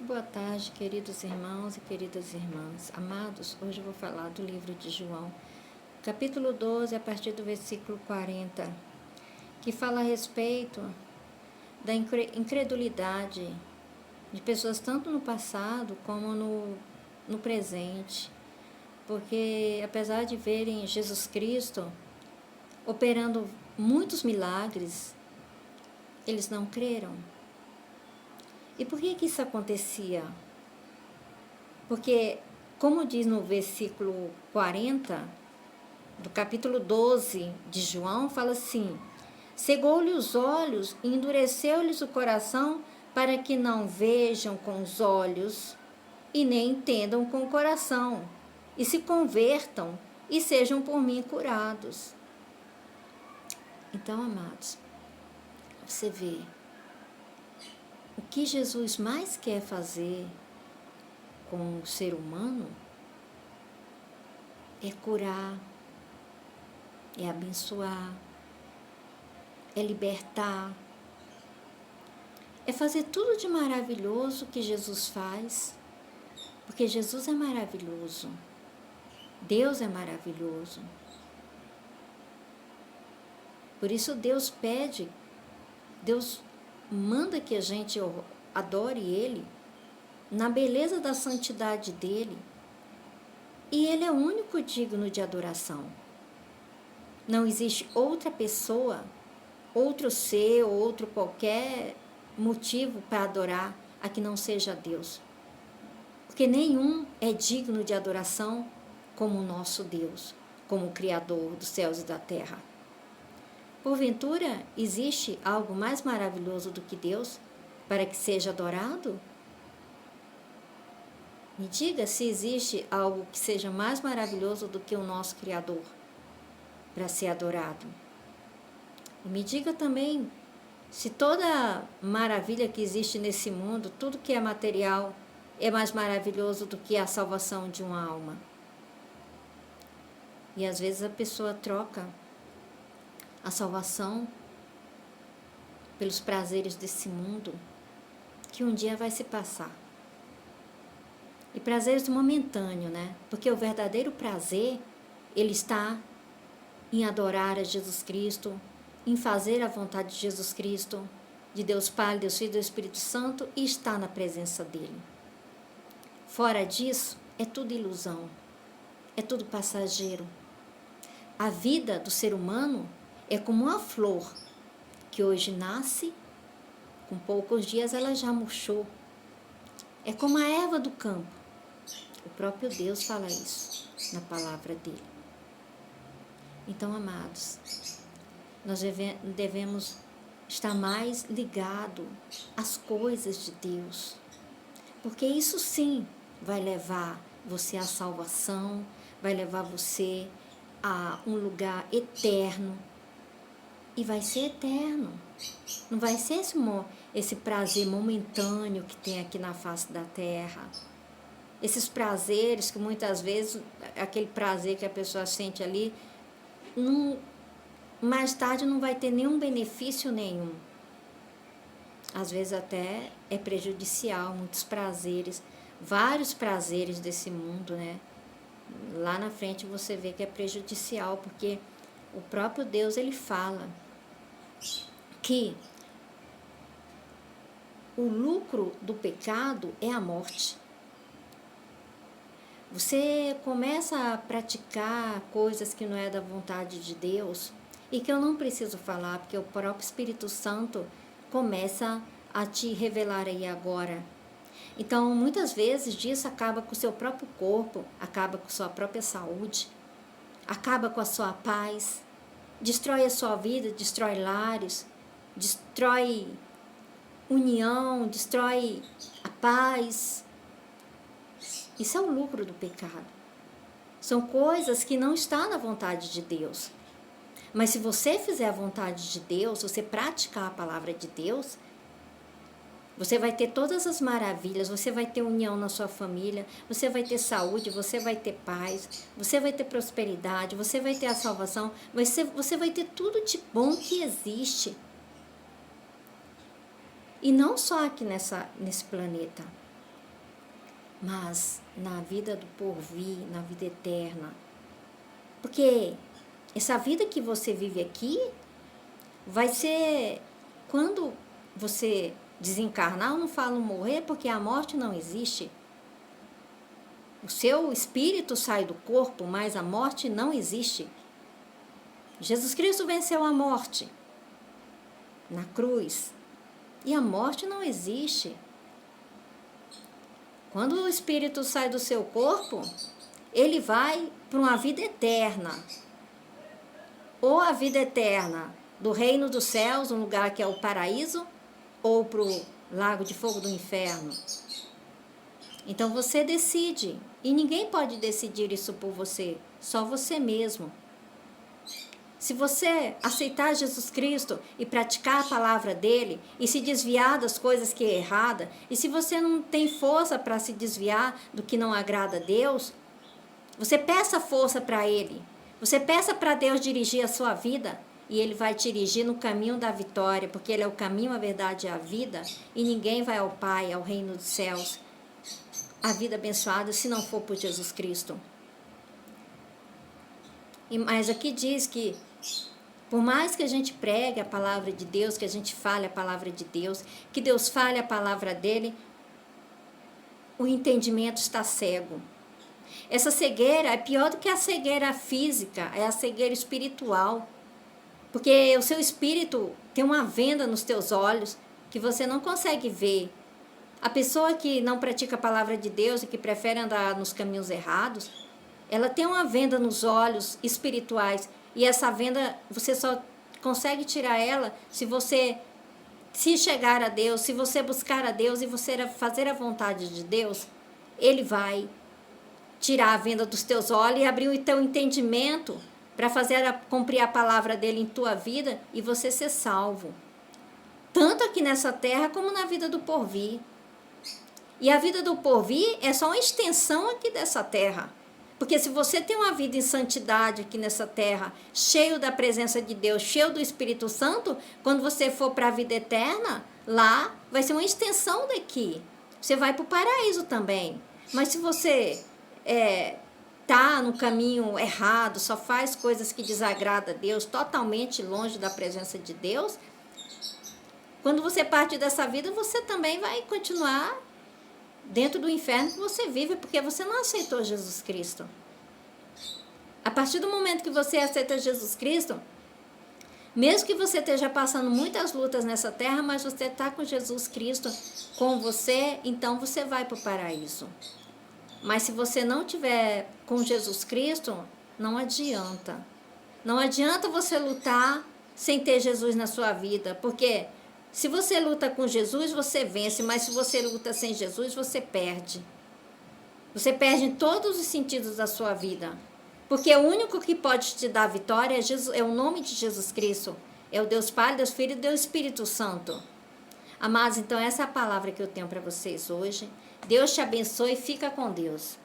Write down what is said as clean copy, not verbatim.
Boa tarde, queridos irmãos e queridas irmãs. Amados, hoje eu vou falar do livro de João, capítulo 12, a partir do versículo 40, que fala a respeito da incredulidade de pessoas tanto no passado como no presente. Porque apesar de verem Jesus Cristo operando muitos milagres, eles não creram. E por que isso acontecia? Porque, como diz no versículo 40, do capítulo 12 de João, fala assim: cegou-lhe os olhos e endureceu-lhes o coração para que não vejam com os olhos e nem entendam com o coração, e se convertam e sejam por mim curados. Então, amados, você vê, o que Jesus mais quer fazer com o ser humano é curar, é abençoar, é libertar, é fazer tudo de maravilhoso que Jesus faz, porque Jesus é maravilhoso, Deus é maravilhoso. Por isso Deus pede, Deus manda que a gente adore Ele na beleza da santidade dEle, e Ele é o único digno de adoração. Não existe outra pessoa, outro ser, outro qualquer motivo para adorar a que não seja Deus. Porque nenhum é digno de adoração como o nosso Deus, como o Criador dos céus e da terra. Porventura, existe algo mais maravilhoso do que Deus para que seja adorado? Me diga se existe algo que seja mais maravilhoso do que o nosso Criador para ser adorado. E me diga também se toda maravilha que existe nesse mundo, tudo que é material, é mais maravilhoso do que a salvação de uma alma. E às vezes a pessoa troca a salvação pelos prazeres desse mundo, que um dia vai se passar. E prazeres momentâneos, né? Porque o verdadeiro prazer, ele está em adorar a Jesus Cristo, em fazer a vontade de Jesus Cristo, de Deus Pai, Deus Filho e Deus Espírito Santo, e estar na presença dele. Fora disso, é tudo ilusão, é tudo passageiro. A vida do ser humano é como uma flor que hoje nasce, com poucos dias ela já murchou. É como a erva do campo. O próprio Deus fala isso na palavra dele. Então, amados, nós devemos estar mais ligados às coisas de Deus, porque isso sim vai levar você à salvação, vai levar você a um lugar eterno, e vai ser eterno. Não vai ser esse prazer momentâneo que tem aqui na face da terra. Esses prazeres que muitas vezes, aquele prazer que a pessoa sente ali, mais tarde não vai ter nenhum benefício nenhum. Às vezes até é prejudicial, muitos prazeres, vários prazeres desse mundo, né? Lá na frente você vê que é prejudicial, porque o próprio Deus, ele fala que o lucro do pecado é a morte. Você começa a praticar coisas que não é da vontade de Deus, e que eu não preciso falar, porque o próprio Espírito Santo começa a te revelar aí agora. Então, muitas vezes disso acaba com o seu próprio corpo, acaba com sua própria saúde, acaba com a sua paz, destrói a sua vida, destrói lares, destrói união, destrói a paz. Isso é o lucro do pecado. São coisas que não estão na vontade de Deus. Mas se você fizer a vontade de Deus, você praticar a palavra de Deus, você vai ter todas as maravilhas, você vai ter união na sua família, você vai ter saúde, você vai ter paz, você vai ter prosperidade, você vai ter a salvação, você vai ter tudo de bom que existe. E não só aqui nesse planeta, mas na vida do porvir, na vida eterna. Porque essa vida que você vive aqui vai ser quando você desencarnar. Eu não falo morrer porque a morte não existe. O seu espírito sai do corpo, mas a morte não existe. Jesus Cristo venceu a morte na cruz. E a morte não existe. Quando o espírito sai do seu corpo, ele vai para uma vida eterna. Ou a vida eterna do reino dos céus, um lugar que é o paraíso, ou para o lago de fogo do inferno. Então você decide. E ninguém pode decidir isso por você, só você mesmo. Se você aceitar Jesus Cristo e praticar a palavra dele e se desviar das coisas que é errada, e se você não tem força para se desviar do que não agrada a Deus, você peça força para ele. Você peça para Deus dirigir a sua vida e ele vai te dirigir no caminho da vitória, porque ele é o caminho, a verdade e a vida, e ninguém vai ao Pai, ao reino dos céus, a vida abençoada, se não for por Jesus Cristo. Mas aqui diz que por mais que a gente pregue a palavra de Deus, que a gente fale a palavra de Deus, que Deus fale a palavra dele, o entendimento está cego. Essa cegueira é pior do que a cegueira física, é a cegueira espiritual. Porque o seu espírito tem uma venda nos teus olhos que você não consegue ver. A pessoa que não pratica a palavra de Deus e que prefere andar nos caminhos errados, ela tem uma venda nos olhos espirituais. E essa venda, você só consegue tirar ela se você se chegar a Deus, se você buscar a Deus e você fazer a vontade de Deus, ele vai tirar a venda dos teus olhos e abrir o teu entendimento para cumprir a palavra dele em tua vida e você ser salvo. Tanto aqui nessa terra como na vida do porvir. E a vida do porvir é só uma extensão aqui dessa terra. Porque se você tem uma vida em santidade aqui nessa terra, cheio da presença de Deus, cheio do Espírito Santo, quando você for para a vida eterna, lá vai ser uma extensão daqui. Você vai para o paraíso também. Mas se você tá no caminho errado, só faz coisas que desagradam a Deus, totalmente longe da presença de Deus, quando você parte dessa vida, você também vai continuar dentro do inferno que você vive, porque você não aceitou Jesus Cristo. A partir do momento que você aceita Jesus Cristo, mesmo que você esteja passando muitas lutas nessa terra, mas você está com Jesus Cristo com você, então você vai para o paraíso. Mas se você não tiver com Jesus Cristo, não adianta. Não adianta você lutar sem ter Jesus na sua vida, porque se você luta com Jesus, você vence, mas se você luta sem Jesus, você perde. Você perde em todos os sentidos da sua vida. Porque o único que pode te dar vitória é o nome de Jesus Cristo. É o Deus Pai, Deus Filho e Deus Espírito Santo. Amados, então essa é a palavra que eu tenho para vocês hoje. Deus te abençoe e fica com Deus.